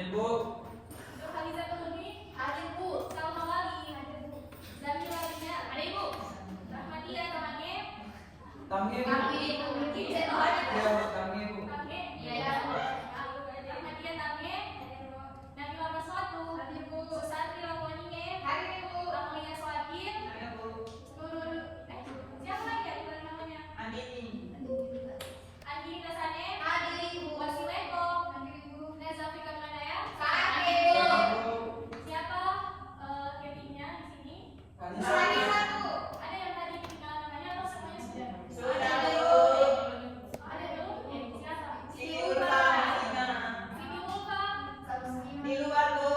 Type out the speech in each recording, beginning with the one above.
Hadir Bu. Nurhaliza Tuhuni. Hadir Bu. Salma Wali. Hadir Bu. Zamila Rina. Hadir Bu. Rahmadia Tamage. Tamge Bu. Tamge. Iya Bu, Tamge Bu. Tamge. Iya. Rahmadia Tamge. Nabila Maswatu. Hadir Bu. Susatri Lakuaninge. Hadir Bu. Amalia Soakin. Iya Bu. Nurul. Siapa lagi ya bukan namanya? Andini. Andini Dasane. Hadir Bu. Wasileko. Hadir Bu. Nezafika Manaya. Hadir Iya Bu. Bu. Siapa Kevinnya di sini? Anissa. Bu. Ada yang tadi dikenal namanya atau semuanya sudah? Sudah Bu. Ada dulu? Siapa? Si Ulfa. Siti Ulfa. Di luar Bu.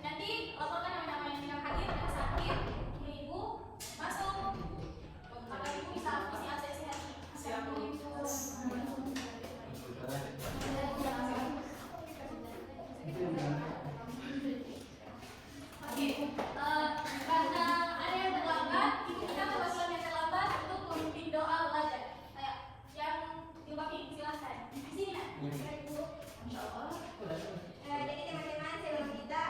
Nanti laporkan nama-nama yang tidak hadir dan sakit. Ibu masuk. Maka ibu bisa absensi hati. Siap Bu. Oke, karena ada yang terlambat, ibu kita perwakilan yang terlambat untuk memimpin doa belajar. Kayak yang dipakai silahkan. Di sini nak. Ibu. Insya Allah. Jadi teman-teman sebelum kita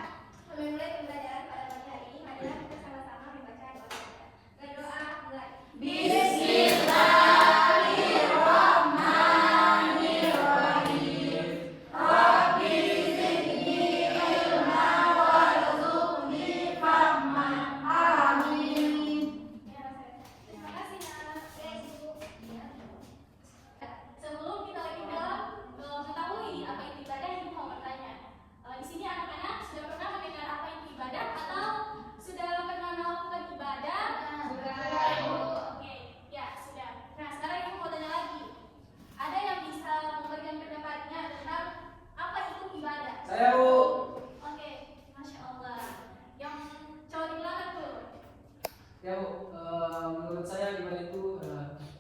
memulai pembelajaran pada pagi hari ini, marilah kita sama-sama membaca doa kita. Berdoa mulai. Terima kasih nak. Sebelum kita lebih dalam mengetahui apa itu ibadah, ibu mau bertanya. Di sini anak-anak sudah pernah mendengar apa itu ibadah atau sudah pernah melakukan ibadah? Oke, ya sudah. Nah sekarang ibu mau tanya lagi. Ada yang bisa memberikan pendapatnya tentang apa itu ibadah? Saya Bu. Oke, masya Allah. Yang cowok di belakang tuh. Ya Bu, menurut saya ibadah itu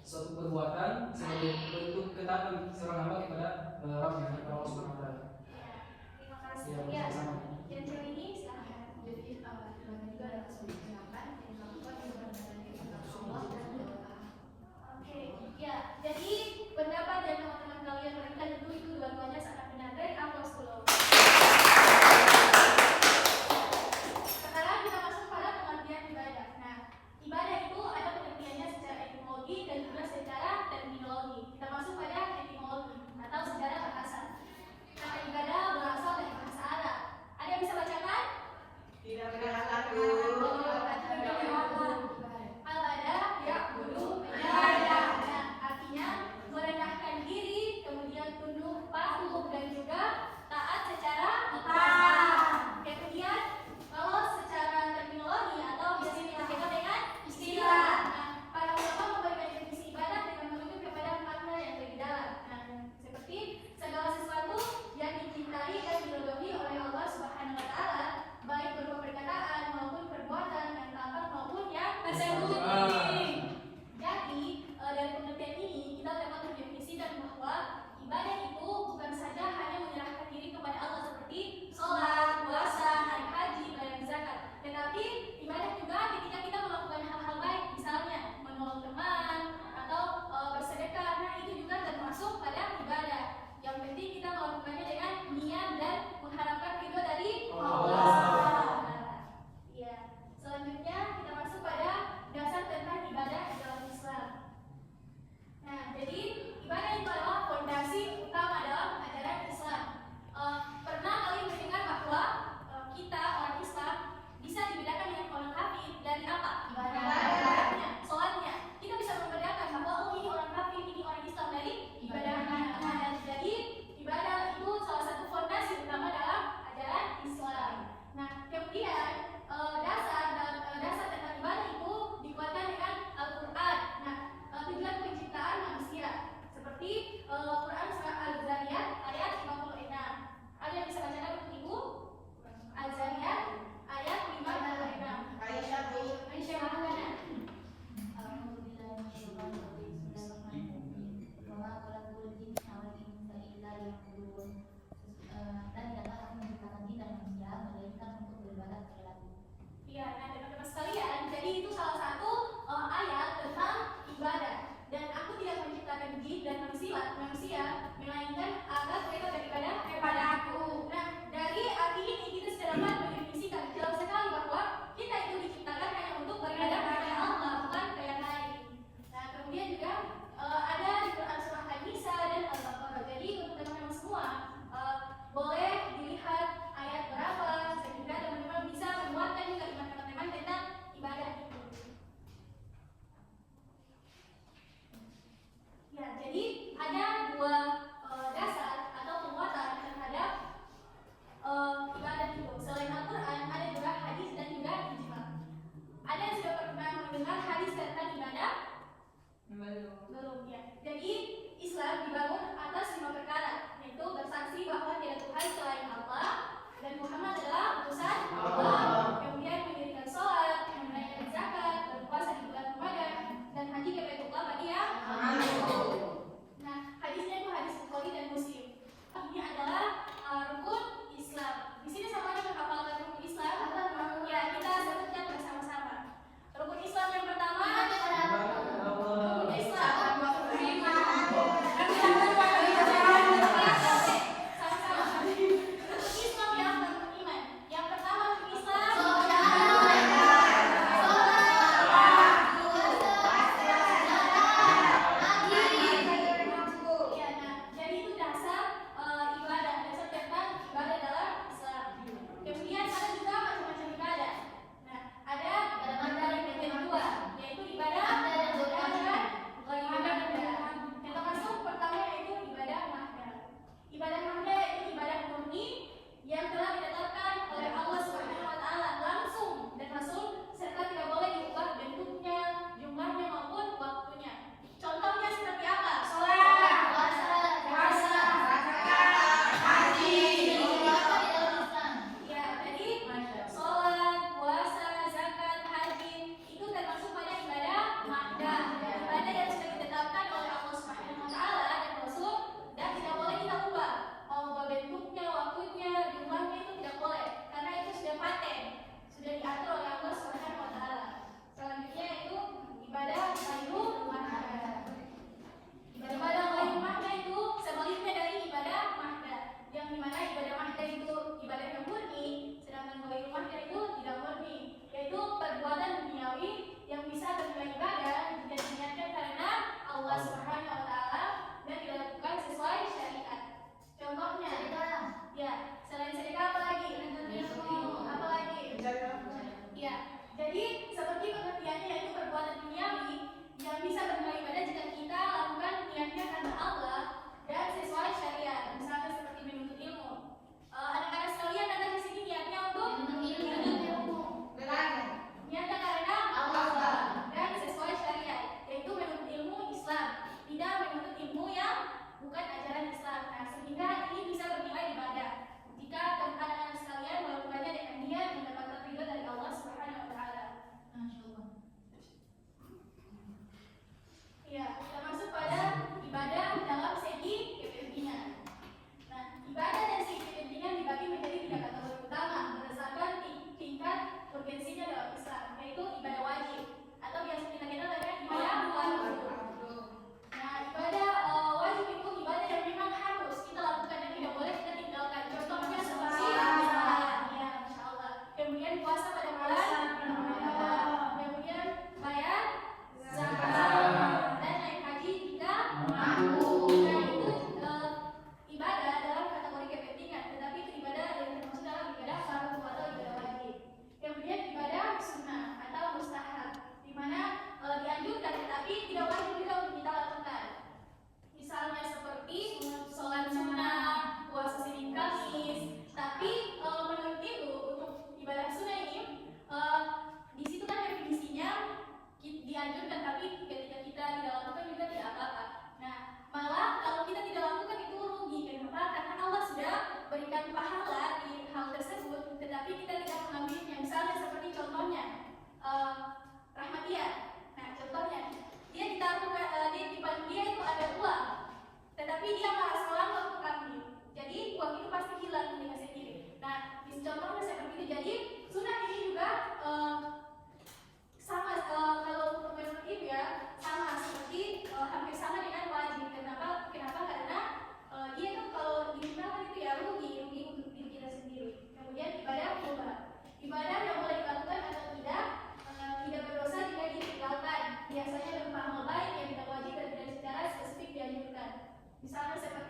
suatu perbuatan sebagai bentuk ketaatan seorang hamba kepada Rabbnya, kepada Allah Subhanahu Wa Taala. Ya, terima kasih. Ya, Ya, sama-sama. yang cewek ini silahkan. Jadi ibadah juga adalah sebuah tindakan yang dilakukan berdasarkan kehendak Allah dan doa. Oke, ya. Jadi pendapat dari teman-teman kalian mereka tentu itu dua-duanya sangat benar. Dari aplaus dulu. Sekarang kita masuk pada pengertian ibadah. Nah, ibadah itu ada pengertiannya secara etimologi dan juga secara terminologi. Kita masuk pada etimologi atau secara bahasa. Kata ibadah berasal dari bahasa Arab. Ada yang bisa bacakan? Tidak berhalangan.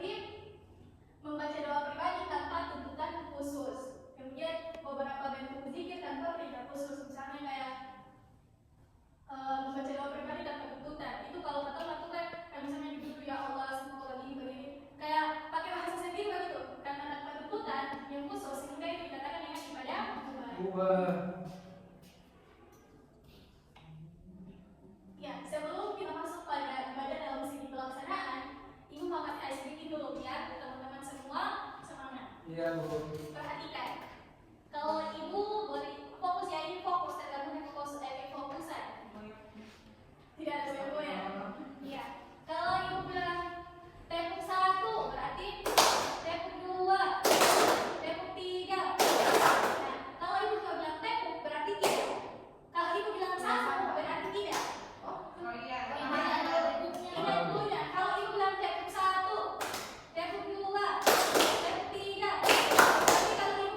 wajib membaca doa pribadi tanpa tuntutan khusus. Kemudian beberapa bentuk zikir tanpa perintah khusus, misalnya kayak membaca doa pribadi tanpa tuntutan. Itu kalau kita lakukan, kayak misalnya dulu ya Allah semoga begini begini, kayak pakai bahasa sendiri begitu, karena tanpa tuntutan yang khusus, sehingga itu dikatakan dengan ibadah Ubah. Ya, sebelum kita masuk pada ibadah dalam segi pelaksanaan, ibu mau kasih air sedikit dulu biar teman-teman semua semangat. Iya, Bu. Perhatikan, kalau ibu boleh fokus ya, ini fokus tergantung dengan fokusan. Tidak ada goyang-goyang. Iya. Kalau ibu bilang tepuk 1 berarti tepuk 2, tepuk 3. Nah, kalau ibu cuma bilang tepuk berarti tidak. Kalau ibu bilang 1 berarti tidak. Oh iya. Ingat dulunya, kalau ibu bilang tepuk 1, tepuk 2, tepuk 3. Tapi kalau ibu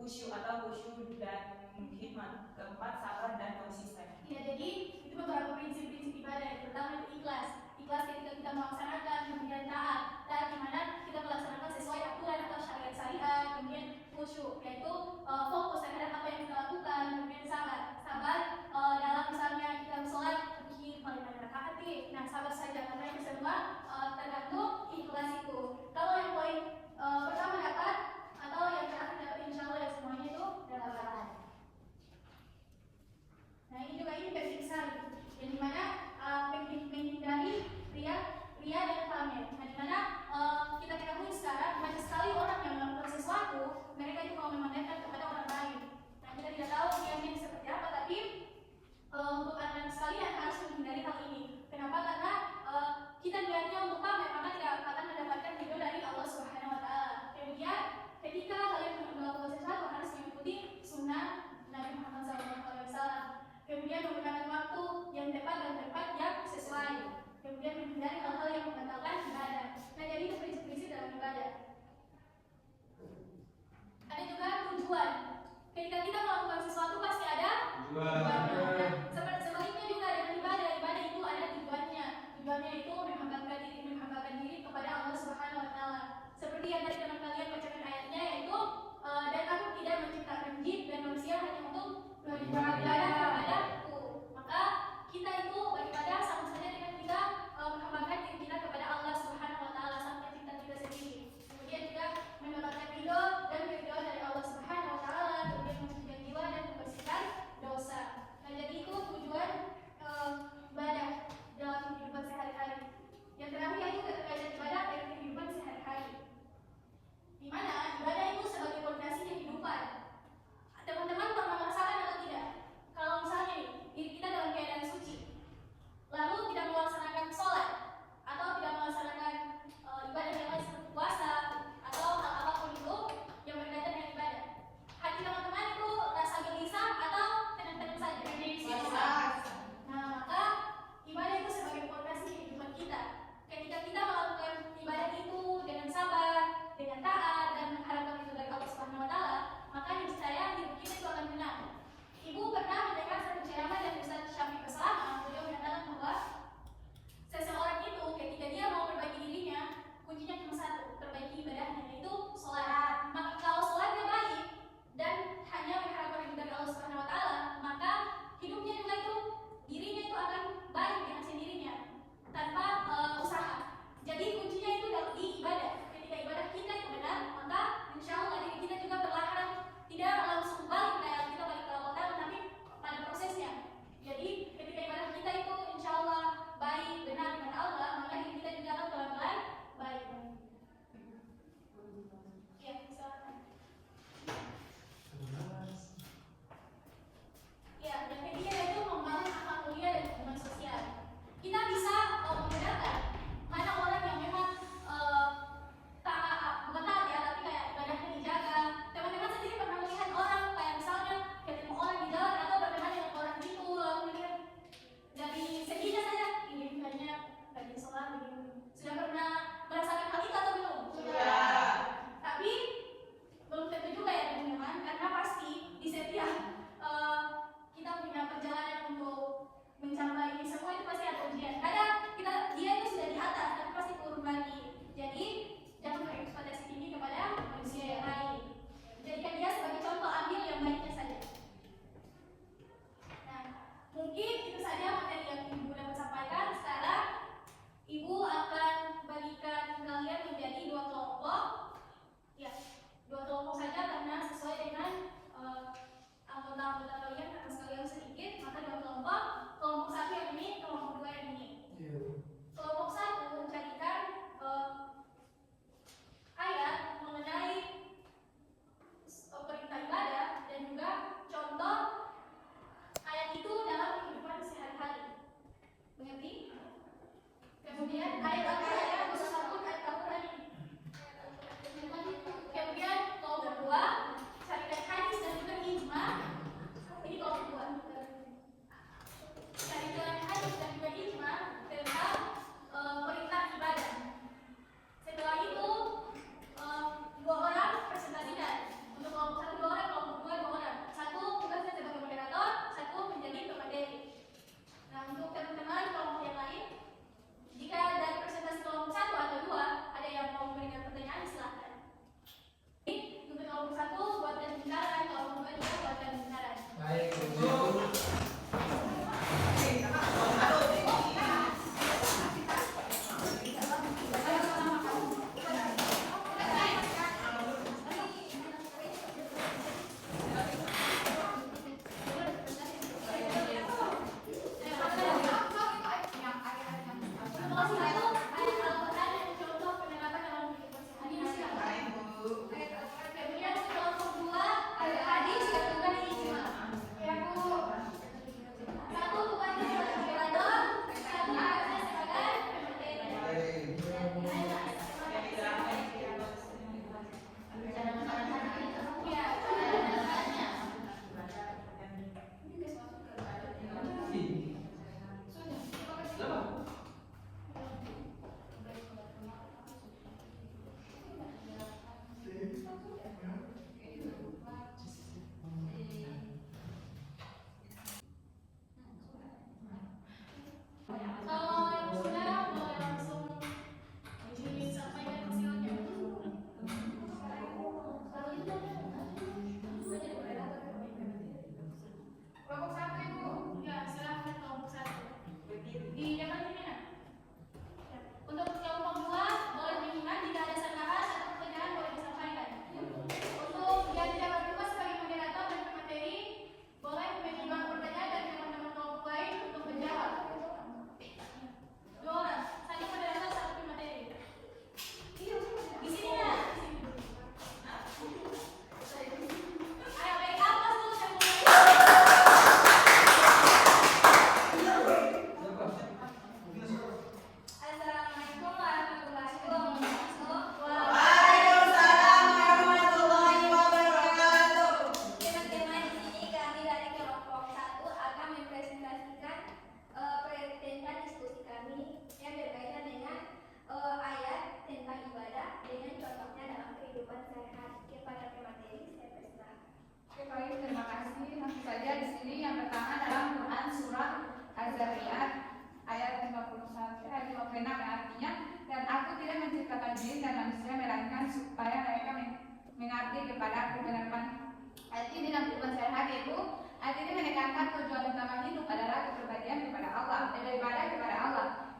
khusyuk atau khusyuk dan khidmat. Keempat, sabar dan konsisten. Ya, jadi itu beberapa prinsip-prinsip ibadah. Yang pertama itu ikhlas. Ikhlas ketika kita melaksanakan, kemudian taat. Taat di mana kita melaksanakan sesuai aturan atau syariat. Kemudian khusyuk, yaitu fokus terhadap apa yang kita lakukan. Kemudian sabar. Sabar dalam misalnya kita sholat mungkin paling banyak rakaat. Nah, sabar saja karena itu semua tergantung ikhlas itu. Kalau yang poin pertama dapat atau yang terakhir dapat, insya Allah ya semuanya itu dapat. Nah, ini juga ini basic sekali. Yang dimana menghindari ria dan pamer. Nah, dimana kita ketahui sekarang banyak sekali orang yang melakukan sesuatu, mereka itu mau memandangkan kepada orang lain. Nah, kita tidak tahu niatnya seperti apa, tapi untuk anak sekalian harus menghindari hal ini. Kenapa? Karena kita niatnya untuk pamer, maka tidak akan mendapatkan ridho dari Allah Subhanahu Wa Taala. Kemudian, ketika kalian melakukan sesuatu harus mengikuti sunnah Nabi Muhammad SAW. Kemudian menggunakan waktu yang tepat dan tempat yang sesuai. Kemudian menghindari hal-hal yang membatalkan ibadah. Nah, jadi itu prinsip-prinsip dalam ibadah. Ada juga tujuan. Ketika kita melakukan sesuatu pasti ada tujuannya. Sebaliknya juga dengan ibadah. Ibadah itu ada tujuannya. Tujuannya itu menghambakan diri kepada Allah Subhanahu Wa Taala. Seperti yang tadi teman kalian bacakan ayatnya, yaitu dan aku tidak menciptakan jin dan manusia hanya untuk beribadah kepadaku. Maka kita itu beribadah sama saja dengan kita menghambakan diri kita kepada Allah Subhanahu Wa Taala, sang pencipta kita sendiri. Kemudian juga mendapatkan ridho dan keridhaan dari Allah Subhanahu Wa Taala. Kemudian mensucikan jiwa dan membersihkan dosa. Nah, jadi itu tujuan ibadah dalam kehidupan sehari-hari. Yang terakhir yaitu keterkaitan ibadah dengan kehidupan sehari-hari. Di mana ibadah itu sebagai fondasi kehidupan. Teman-teman pernah merasakan atau tidak? Kalau misalnya nih, diri kita dalam keadaan suci, lalu tidak melaksanakan sholat atau tidak melaksanakan ibadah yang lain seperti puasa atau hal apapun itu yang berkaitan dengan ibadah, hati teman-teman itu rasa gelisah atau tenang-tenang saja? Nah, maka ibadah itu sebagai fondasi kehidupan kita. Ketika kita melakukan ibadah itu dengan sabar, dengan taat dan mengharapkan itu dari Allah Subhanahu Wa Taala, maka niscaya hidup kita itu akan tenang. Ibu pernah mendengar satu ceramah dari Ustaz Syafiq Beslama. Beliau menyatakan bahwa seseorang itu ketika dia mau perbaiki dirinya, kuncinya cuma satu, perbaiki ibadahnya, yaitu sholat. Maka kalau sholatnya baik dan hanya mengharapkan itu dari Allah Subhanahu Wa Taala, maka hidupnya juga itu dirinya itu akan baik dengan sendirinya tanpa usaha. Jadi kuncinya itu di ibadah. Ketika ibadah kita itu benar, maka insya Allah diri kita juga perlahan tidak langsung balik kayak kita balik ke Allah Ta'ala, tapi pada prosesnya. Jadi ketika ibadah kita itu insya Allah baik, benar dengan Allah, maka diri kita juga akan pelan-pelan baik. Ya, silakan. Ya, yang ketiga yaitu membangun akhlak mulia dan hubungan sosial. Kita bisa membedakan mana orang yang memang bukan taat ya, tapi kayak ibadahnya dijaga. Teman-teman sendiri pernah melihat orang kayak misalnya ketemu orang di jalan atau berteman dengan orang itu, lalu melihat dari seginya saja ini bukannya rajin sholat begini. Sudah pernah merasakan hal itu atau belum? Sudah. Tapi belum tentu juga ya teman-teman, karena pasti di setiap kita punya perjalanan untuk mencapai ini semua itu pasti ada ujian. Kadang dia itu sudah di atas, tapi pasti turun lagi. Jadi jangan berekspektasi tinggi kepada manusia yang lain. Jadikan dia sebagai contoh, ambil yang baiknya saja. Nah, mungkin itu saja materi yang Ibu dapat sampaikan. Sekarang Ibu akan bagikan kalian menjadi 2 kelompok. Ya, 2 kelompok saja karena sesuai dengan anggota-anggota kalian, karena sekalian sedikit, maka 2 kelompok. Kelompok 1 yang ini, kelompok 2 yang ini. Kelompok 1 mencarikan ayat mengenai perintah ibadah dan juga contoh ayat itu dalam kehidupan sehari-hari. Mengerti? Kemudian ayat Al-Quran, khusus ayat Al-Quran ini. Kemudian kelompok 2 carikan hadis dan juga ijma. Ini kelompok 2. Carikan hadis dan juga ijma tentang perintah ibadah. Setelah itu 2 orang presentasikan. Untuk kelompok 1 2 orang, kelompok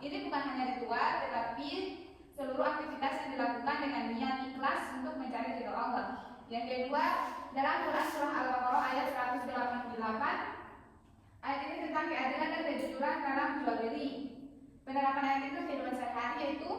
Ini bukan hanya ritual, tetapi seluruh aktivitas yang dilakukan dengan niat ikhlas untuk mencari ridho Allah. Yang kedua, dalam Quran surah Al-Baqarah ayat 188, ayat ini tentang keadilan dan kejujuran dalam jual beli. Penerapan ayat itu kehidupan sehari-hari, yaitu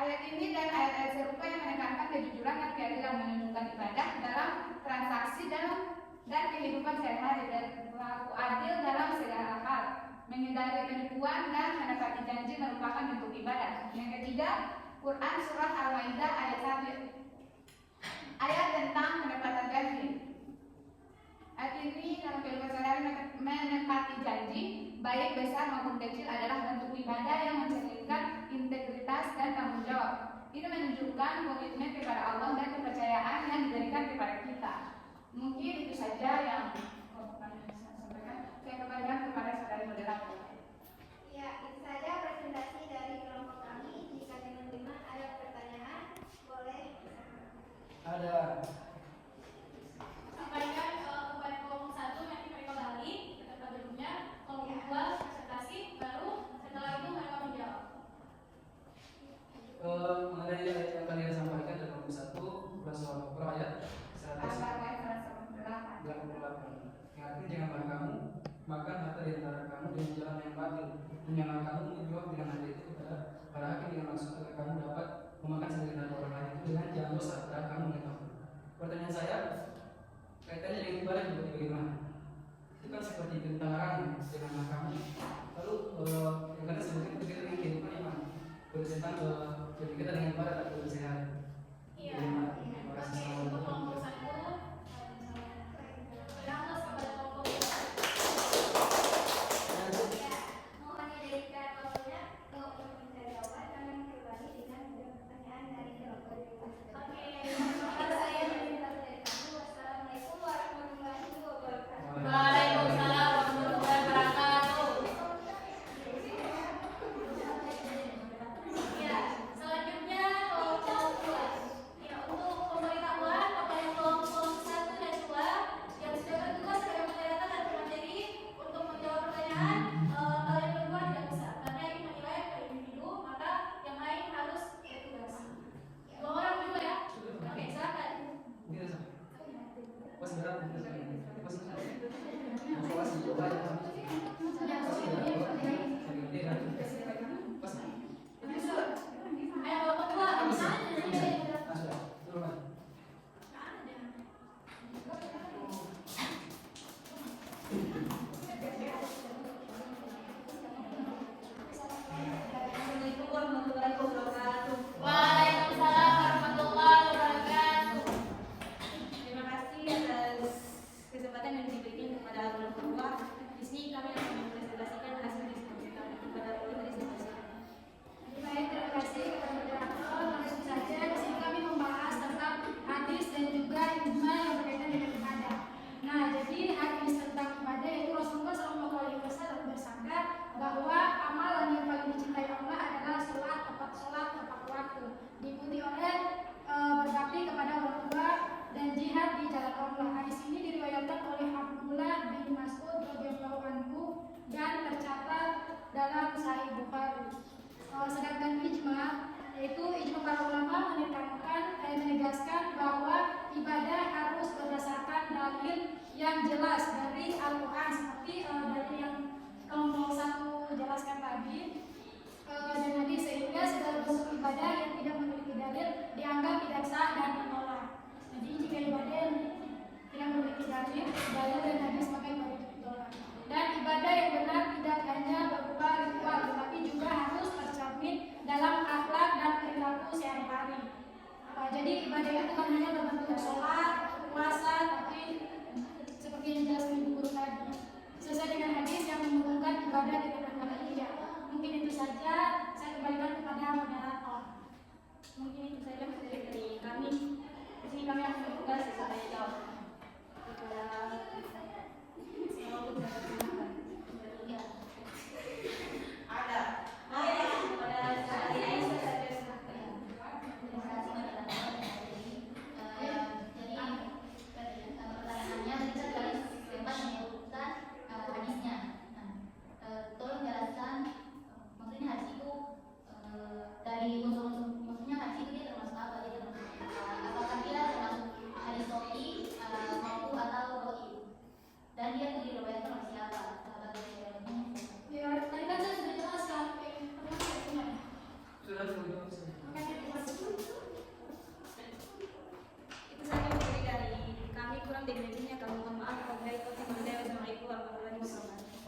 ayat ini dan ayat-ayat serupa yang menekankan kejujuran dan keadilan, menunjukkan ibadah dalam transaksi dan kehidupan sehari-hari, dan berlaku adil dalam segala hal, menghindari penipuan dan menepati janji merupakan bentuk ibadah. Yang ketiga, Quran surah Al-Maidah ayat 1, ayat tentang penepatan janji. Ayat ini dalam kehidupan sehari-hari menepati janji baik besar maupun kecil adalah bentuk ibadah yang mencerminkan integritas dan tanggung jawab. Ini menunjukkan komitmen kepada Allah dan kepercayaan yang diberikan kepada kita. Mungkin itu saja yang sampaikan. Saya kembalikan kepada saudari moderator. Ya, itu saja presentasi dari kelompok kami. Jika teman-teman ada pertanyaan, boleh. Ada. Sampaikan kepada kelompok 1, nanti mereka balik ke tempat duduknya, kelompok 2 presentasi, baru setelah itu mereka menjawab. Mengenai yang kalian sampaikan dalam buku 1 Rasulullah Al-Baqarah ayat 188, yang artinya janganlah kamu makan harta di antara kamu dengan jalan yang batil, dan janganlah kamu menjual dengan harta itu kepada para hakim dengan maksud agar kamu dapat memakan sendiri harta orang lain itu dengan jalan dosa padahal kamu mengetahui. Pertanyaan saya, kaitannya dengan ibadah juga bagaimana? Itu kan seperti tentang larangan, janganlah kamu. Lalu yang kata sebutkan itu kita dengan kehidupan iman, berkaitan kita dengan ibadah tak bersehari. Iya. Terima kasih. Oke, untuk kelompok 1, berangkat kepada kelompok 2. Ya, mohon didirikan waktunya untuk meminta jawaban. Kami kembali dengan pertanyaan dari kelompok 2. Oke, Saya meminta dari kami. Wassalamualaikum warahmatullahi wabarakatuh. Waalaikumsalam warahmatullahi wabarakatuh. Ya, selanjutnya kelompok 2. Ya, untuk pemberitahuan kepada kelompok 1 dan 2 yang sudah bertugas sebagai moderator dan pemateri untuk menjawab pertanyaan, kalian berdua tidak bisa karena ini menilai per individu, maka yang lain harus bertugas. 2 orang dulu ya. Oke, silakan. Ayo kelompok 2. Assalamualaikum warahmatullahi wabarakatuh. Waalaikumsalam warahmatullahi wabarakatuh. Terima kasih atas kesempatan yang diberikan kepada kelompok 2. Di sini kami akan mempresentasikan hasil diskusi kami kepada presentasi. Baik, terima kasih kepada moderator. Langsung saja di sini kami membahas tentang hadis dan juga ijma yang berkaitan dengan ibadah. Nah, jadi hadis tentang ibadah yaitu Rasulullah SAW bersabda bahwa amalan yang paling dicintai Allah adalah sholat tepat waktu, diikuti oleh berbakti kepada orang tua dan jihad di jalan Allah. Hadis ini diriwayatkan oleh Abdullah bin Mas'ud radhiyallahu anhu dan tercatat dalam Sahih Bukhari. Sedangkan ijma, yaitu ijma para ulama menegaskan bahwa ibadah harus berdasarkan dalil yang jelas dari Al-Quran seperti dari yang kelompok 1 jelaskan tadi dan hadis, sehingga segala bentuk ibadah yang tidak memiliki dalil dianggap tidak sah dan ditolak. Jadi jika ibadah yang tidak memiliki dalil dan hadis maka ibadah itu ditolak. Dan ibadah yang benar tidak hanya berupa ritual, tetapi juga harus tercermin dalam akhlak dan perilaku sehari-hari. Jadi ibadah itu bukan hanya berbentuk sholat, puasa, tapi seperti yang dijelaskan ibu guru tadi, sesuai dengan hadis yang menghubungkan ibadah dengan amal ibadah. Mungkin itu saja, saya kembalikan kepada moderator. Mungkin itu saja materi dari kami. Di sini kami akan bertugas sebagai jawab kepada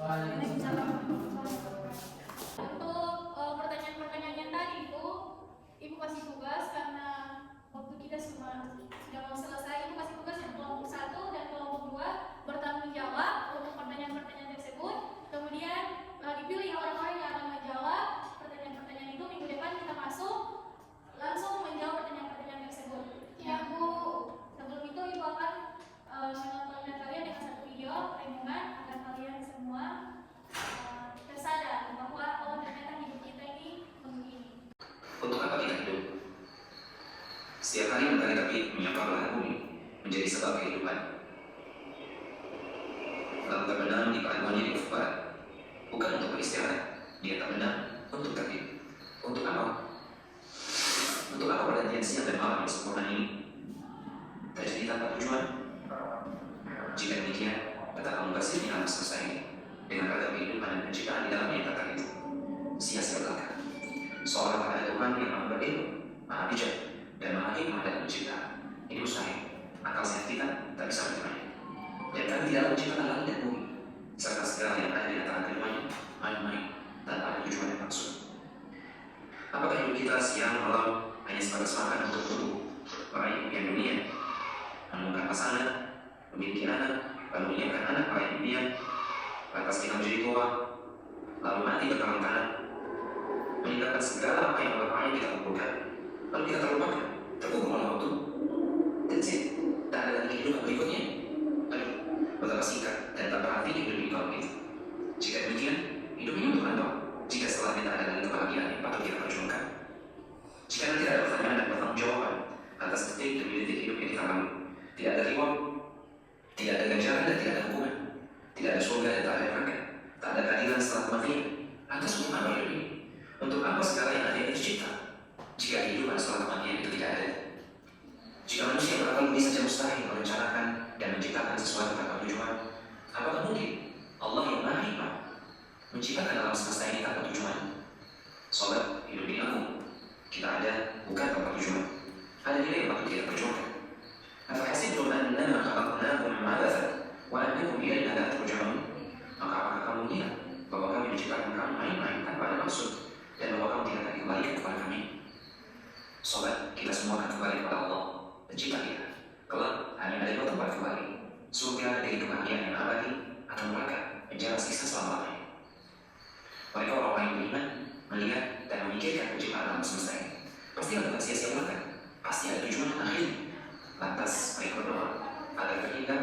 Waalaikumsalam. Untuk pertanyaan-pertanyaan yang tadi itu, Ibu kasih tugas karena waktu kita sudah mau selesai. Ibu kasih tugas yang kelompok 1 dan kelompok 2 bertanggung jawab untuk pertanyaan-pertanyaan tersebut. Kemudian dipilih orang-orang yang akan menjawab pertanyaan-pertanyaan itu. Minggu depan kita masuk langsung menjawab pertanyaan-pertanyaan tersebut. Ya Bu, sebelum itu Ibu akan menonton kalian dengan satu video renungan agar kalian semua tersadar bahwa ternyata hidup kita ini begini. Untuk apa kita hidup? Setiap hari mentari tapi menyapa belahan bumi menjadi sebab kehidupan. Lalu tak benar di paduannya di ufuk barat. Bukan untuk beristirahat, dia tak benar untuk terbit. Untuk apa? Untuk apa pergantian siang dan malam yang sempurna ini terjadi tanpa tujuan? Jika demikian, betapa mubazirnya alam semesta ini dengan ragam kehidupan dan penciptaan di dalamnya yang tak itu sia-sia belaka. Seorang tak ada Tuhan yang maha berilmu, maha bijak, dan maha hikmah dalam mencipta. Ini mustahil. Akal sehat kita tak bisa menerimanya. Dan kami tidak menciptakan langit dan bumi, serta segala yang ada di antara keduanya, main-main tanpa ada tujuan yang maksud. Apakah hidup kita siang malam hanya sebatas makan untuk tubuh, meraih impian dunia, menemukan pasangan, memiliki anak, lalu menyiapkan anak meraih impian, lantas kita menjadi tua, lalu mati berkalang tanah, meninggalkan segala apa yang berpayah kita kumpulkan, lalu kita terlupakan, terkubur oleh waktu. That's it. Tak ada lagi kehidupan berikutnya. Aduh, betapa singkat dan tak berarti hidup di kaum itu. Jika demikian, hidup ini untuk apa? Jika setelah kita ada lagi kebahagiaan yang patut kita perjuangkan. Jika nanti ada pertanyaan dan pertanggungjawaban atas detik demi detik hidup yang kita lalui, tidak ada reward, tidak ada ganjaran dan tidak ada hukuman, tidak ada surga dan tak ada neraka, tak ada keadilan setelah kematian. Atas untuk apa hidup ini? Untuk apa segala yang ada itu tercipta? Jika kehidupan setelah kematian itu tidak ada. Jika manusia berkali saja mustahil merencanakan dan menciptakan sesuatu tanpa tujuan, apakah mungkin Allah yang maha hikmah menciptakan alam semesta ini tanpa tujuan? Sobat, hidup ini agung. Kita ada bukan tanpa tujuan. Ada nilai yang patut kita perjuangkan. Afahasibtum annama khalaqnakum abathan wa annakum ilaina la turja'un? Maka apakah kamu mengira bahwa kami menciptakan kamu main-main tanpa ada maksud dan bahwa kamu tidak akan dikembalikan kepada kami? Sobat, kita semua akan kembali kepada Allah, pencipta kita. Kelak hanya ada dua tempat kembali: surga dari kebahagiaan yang abadi atau neraka penjara siksa selama-lamanya. Mereka orang-orang yang beriman melihat dan memikirkan penciptaan alam semesta ini. Pasti akan sia-sia belaka. Pasti ada tujuan akhirnya. Lantas mereka berdoa agar terhindar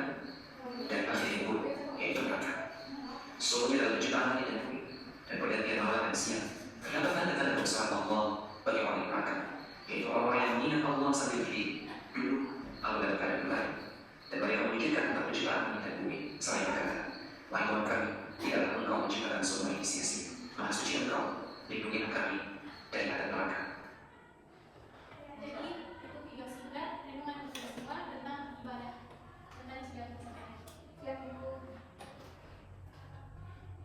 dan akhir yang buruk, yaitu neraka. Sesungguhnya dalam penciptaan langit dan bumi dan pergantian malam dan siang terdapat tanda-tanda kebesaran Allah bagi orang yang berakal, yaitu orang-orang yang mengingat Allah sambil berdiri, duduk, atau dalam keadaan berlari, dan mereka memikirkan tentang penciptaan langit dan bumi. Selain berkata, wahai Tuhan kami, tidaklah Engkau menciptakan semua ini sia-sia. Maha suci Engkau, lindungilah kami dari adab neraka. Jadi itu video singkat renungan kita semua tentang ibadah, tentang segala sesuatu. Siap Ibu.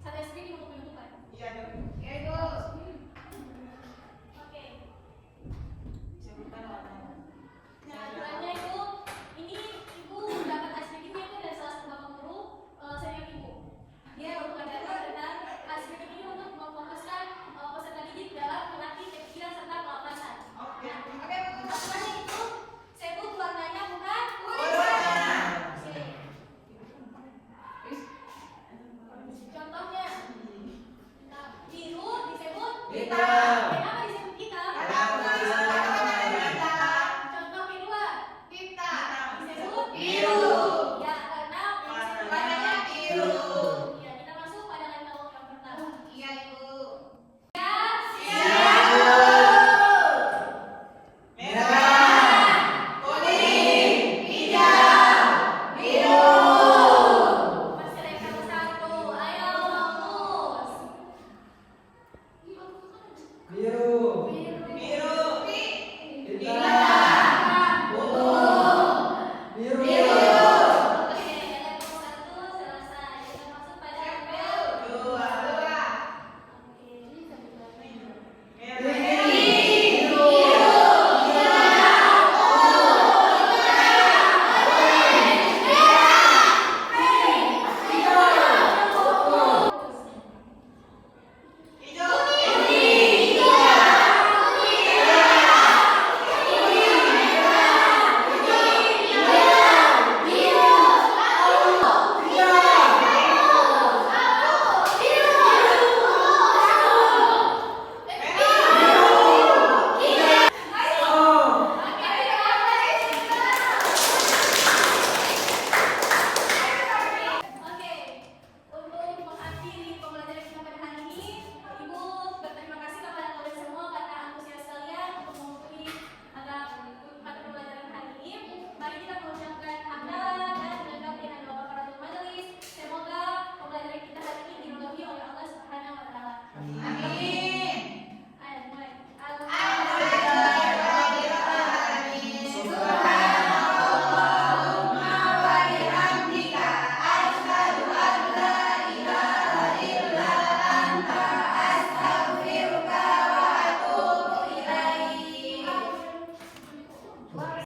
Saya sendiri untuk penutupan. Ya Ibu. Oke. Nah, aturannya itu ini Ibu dapat hasil ini itu dari salah satu bapak guru senior Ibu. Dia mengadakan tentang hasil ini untuk memfokuskan peserta didik dalam melatih kepikiran serta kelapasan. Oke Bu. Aturannya itu sebut warnanya bukan Oke. Contohnya biru disebut Hitam. Kenapa disebut hitam? Contoh kedua Kita disebut biru. Ya karena Warnanya biru.